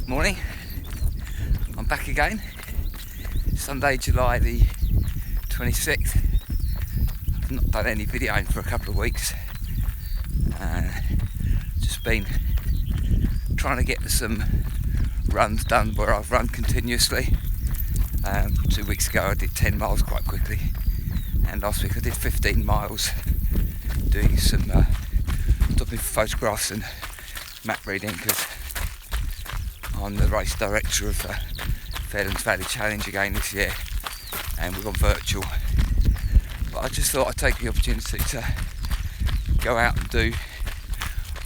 Morning, I'm back again. Sunday, July the 26th. I've not done any videoing for a couple of weeks. Just been trying to get some runs done where I've run continuously. 2 weeks ago I did 10 miles quite quickly, and last week I did 15 miles doing some stopping for photographs and map reading, because I'm the race director of Fairlands Valley Challenge again this year, and we've gone virtual. But I just thought I'd take the opportunity to go out and do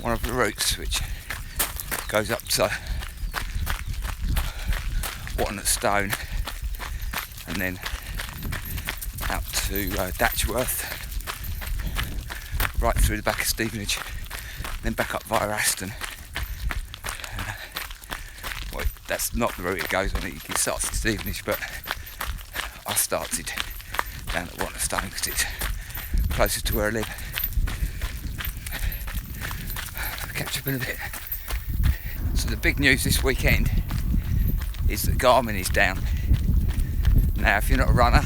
one of the routes, which goes up to Watton Stone and then out to Datchworth, right through the back of Stevenage, then back up via Aston. Well, that's not the route it goes on. It starts at Stevenage, but I started down at Watton Stone because it's closer to where I live. Catch up in a bit. So the big news this weekend is that Garmin is down. Now, if you're not a runner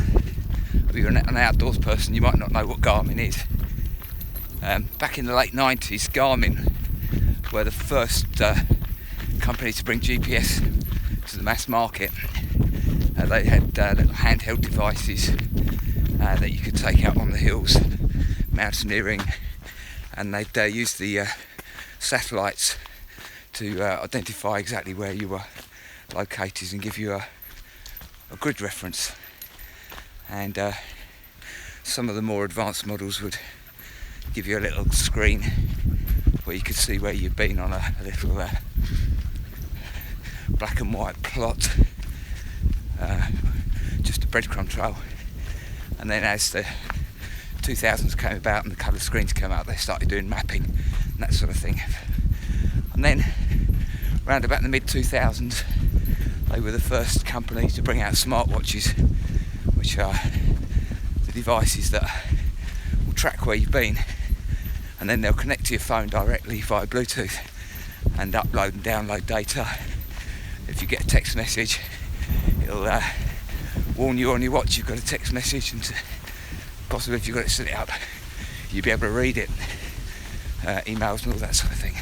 or you're an outdoors person, you might not know what Garmin is. Back in the late 90s, Garmin were the first company to bring GPS to the mass market. They had little handheld devices that you could take out on the hills, mountaineering, and they'd use the satellites to identify exactly where you were located and give you a grid reference. And some of the more advanced models would give you a little screen where you could see where you've been on a little black and white plot, just a breadcrumb trail. And then as the 2000s came about and the colour screens came out, they started doing mapping and that sort of thing. And then around about the mid-2000s, they were the first company to bring out smartwatches, which are the devices that will track where you've been, and then they'll connect to your phone directly via Bluetooth and upload and download data. If you get a text message, it'll warn you on your watch you've got a text message, and possibly if you've got it set up, you'll be able to read it, emails and all that sort of thing.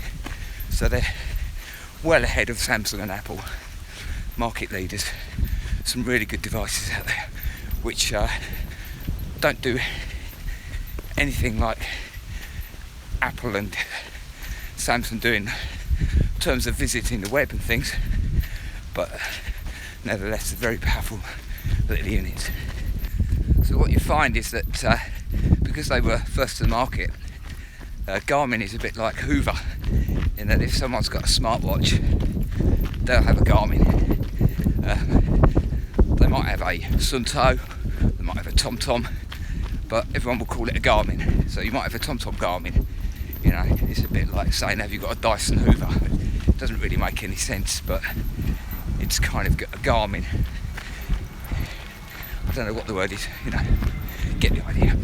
So they're well ahead of Samsung and Apple, market leaders. Some really good devices out there which don't do anything like Apple and Samsung do in terms of visiting the web and things, but nevertheless they're very powerful little units. So what you find is that because they were first to the market, Garmin is a bit like Hoover, in that if someone's got a smartwatch, they'll have a Garmin. They might have a Sunto, they might have a TomTom, but everyone will call it a Garmin. So you might have a TomTom Garmin. You know, it's a bit like saying, have you got a Dyson Hoover? It doesn't really make any sense, but it's kind of got a Garmin. I don't know what the word is, you know, get the idea.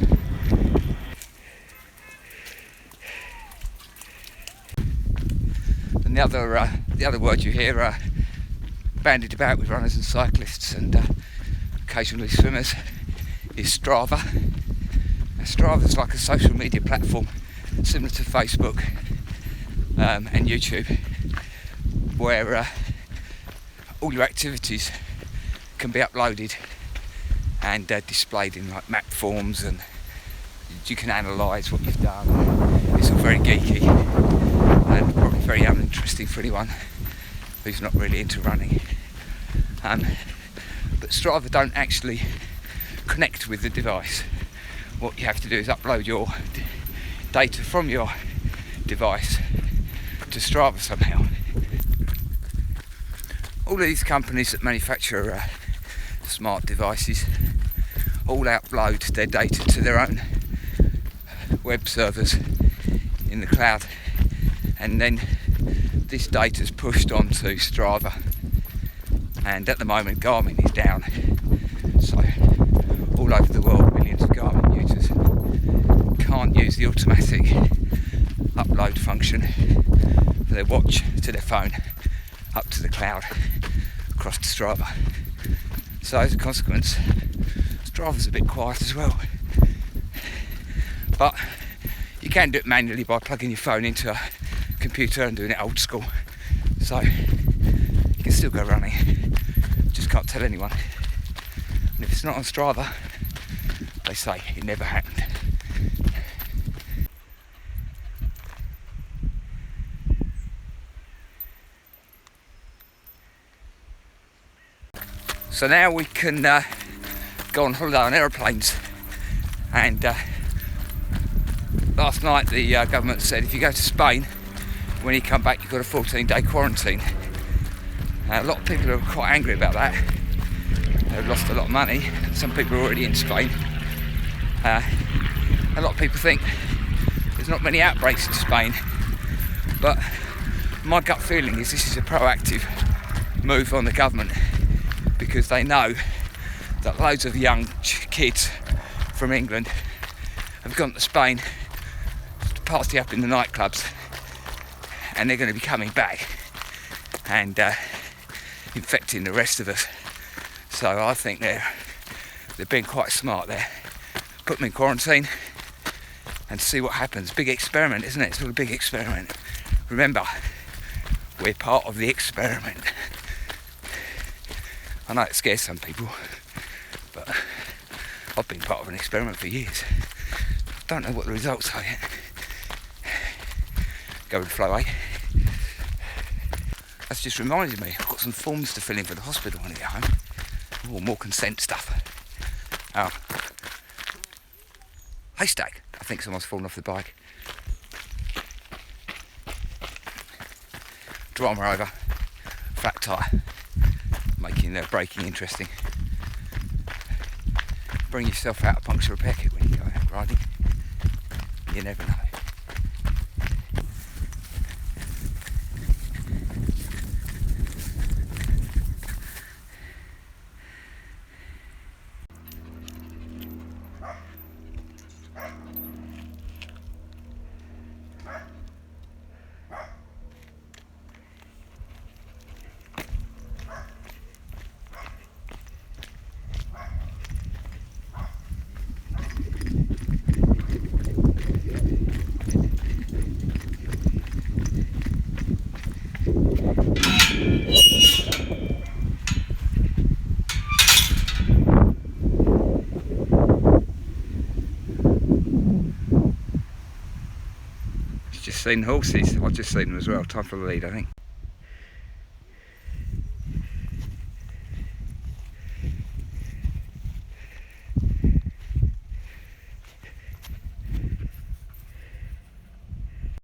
And the other word you hear bandied about with runners and cyclists and occasionally swimmers is Strava. Now, Strava is like a social media platform similar to Facebook and YouTube, where all your activities can be uploaded and displayed in like map forms, and you can analyse what you've done. It's all very geeky and probably very uninteresting for anyone who's not really into running. But Strava don't actually connect with the device. What you have to do is upload your data from your device to Strava somehow. All of these companies that manufacture smart devices all upload their data to their own web servers in the cloud, and then this data is pushed onto Strava. And at the moment Garmin is down, so all over the world millions of Garmin users can't use the automatic upload function for their watch to their phone up to the cloud across to Strava. So as a consequence, Strava's a bit quiet as well. But you can do it manually by plugging your phone into a computer and doing it old school. So you can still go running, just can't tell anyone. And if it's not on Strava, they say it never happened. So now we can go on holiday on aeroplanes, and last night the government said if you go to Spain, when you come back you've got a 14-day quarantine. A lot of people are quite angry about that. They've lost a lot of money. Some people are already in Spain. A lot of people think there's not many outbreaks in Spain, but my gut feeling is this is a proactive move on the government, because they know that loads of young kids from England have gone to Spain to party up in the nightclubs, and they're going to be coming back and infecting the rest of us. So I think they're being quite smart there. Put them in quarantine and see what happens. Big experiment, isn't it? It's all a big experiment. Remember, we're part of the experiment. I know it scares some people, but I've been part of an experiment for years. Don't know what the results are yet. Go with the flow, eh? That's just reminded me, I've got some forms to fill in for the hospital when I get home. Oh, more consent stuff. Oh. Haystack. I think someone's fallen off the bike. Drama over. Flat tyre. Making braking interesting. Bring yourself out a puncture repair kit when you go out riding. You never know. Just seen horses. I've just seen them as well. Time for the lead, I think.